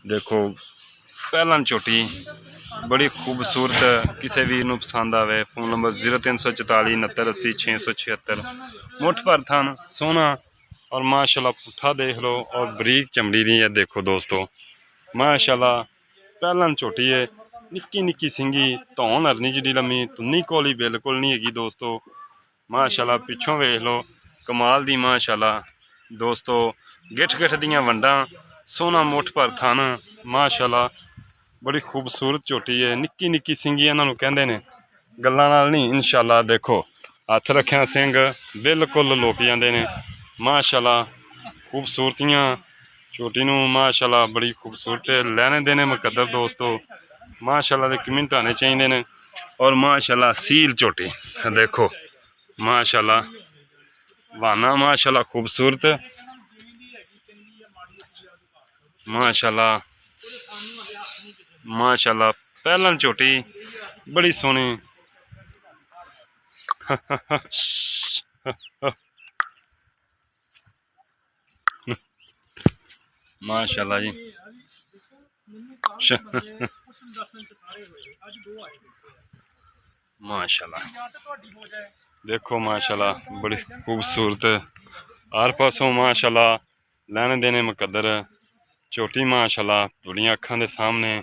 देखो पहलन झोटी बड़ी खूबसूरत, किसी वीर नूं पसंद आवे फोन नंबर 0344 69 80 676। मुठ पर थन सोहना और माशाल्लाह पुट्ठा देख लो और बरीक चमड़ी दी है। देखो दोस्तों माशाल्लाह पहलन झोटी है, निक्की निक्की सिंगी धौन हरनी जी लम्मी, तुन्नी कोली बिल्कुल नहीं हैगी दोस्तों। माशाल्लाह पिछों वेख लो कमाल दी माशाल्लाह दोस्तों, गिठ गिठ दियां वंडां, सोहना मुठ पर थन माशाल्लाह बड़ी खूबसूरत झोटी है। निक्की निक्की सिंगी इन्हों कहते हैं, गल्लां नाल नहीं इंशाल्लाह। देखो हथ रखिया सिंग बिल्कुल लोक जाते हैं माशाल्लाह। खूबसूरतियां झोटी नूं माशाल्लाह बड़ी खूबसूरत लैने देने मुकद्दर दोस्तों माशाल्लाह दे कमिंट आने चाहिए ने। और माशाल्लाह सील झोटी देखो माशाल्लाह, वाना माशाल्लाह खूबसूरत माशाल्लाह माशाल्लाह पहलन झोटी बड़ी सोहनी माशाल्लाह जी माशाल्लाह देखो माशाल्लाह बड़ी खूबसूरत हर पासों माशाल्लाह लैने देने मुकद्दर झोटी माशाल्लाह तुहाड़ियां अखां दे सामने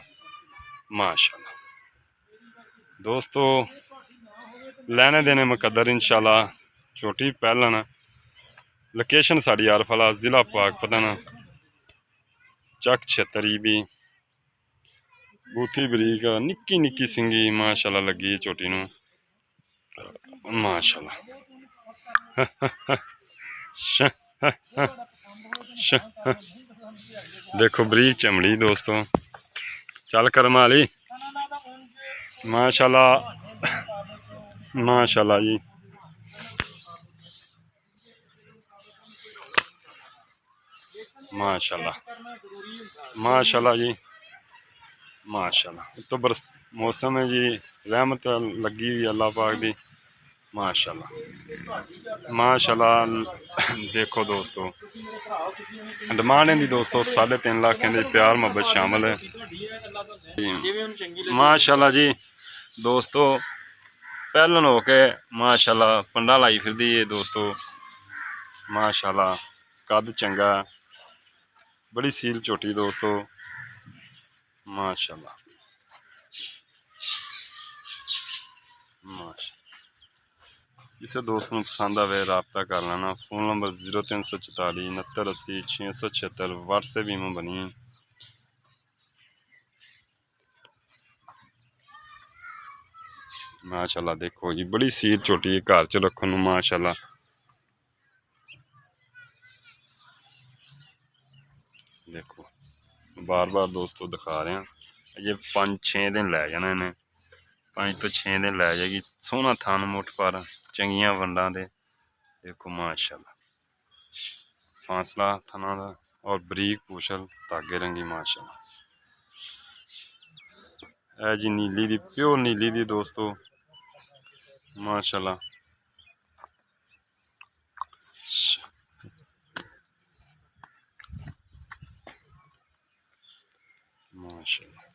माशाल्लाह दोस्तों लैने देने मुकद्दर इंशाल्लाह। झोटी पहलन लोकेशन साड़ी आरफला जिला पाकपतन चक 76 भी बूथी बरीक निक्की निक्की सिंगी माशाल्लाह लगी झोटी नूं माशाल्लाह। देखो बरीक चमड़ी दोस्तों, चल करम वाली माशाल्लाह माशाल्लाह जी माशाल्लाह माशाल्लाह जी माशाल्लाह। तो बरस मौसम है जी, रहमत लगी हुई अल्लाह पाक दी माशाल्लाह माशाल्लाह। देखो दोस्तों डिमांड इनकी दोस्तों 3.5 लाख कहते प्यार मोहब्बत शामिल है माशाल्लाह जी दोस्तों। पहलन हो के माशाल्लाह पंडा लाई फिरदी है दोस्तों माशाल्लाह, कद चंगा बड़ी सील झोटी दोस्तों माशाल्लाह माशा। किसी दोस्त को पसंद आए रबता कर लेना फोन नंबर 0344 69 80 676 व्हाट्सएप ईमो बनी माशाल्लाह। देखो जी बड़ी सील झोटी है घर च रखने माशाल्लाह। देखो बार बार दोस्तों दिखा रहे हैं, ये 5-6 दिन लै जाने ने, 5 तो 6 दिन लै जाएगी। सोहना थन मुठ पर चंगियां वंडा दे देखो माशाल्लाह, फासला थना दा और बरीक पूछल धागे रंगी माशाल्लाह। है जी नीली दी प्योर नीली दी दोस्तों माशाल्लाह माशाल्लाह।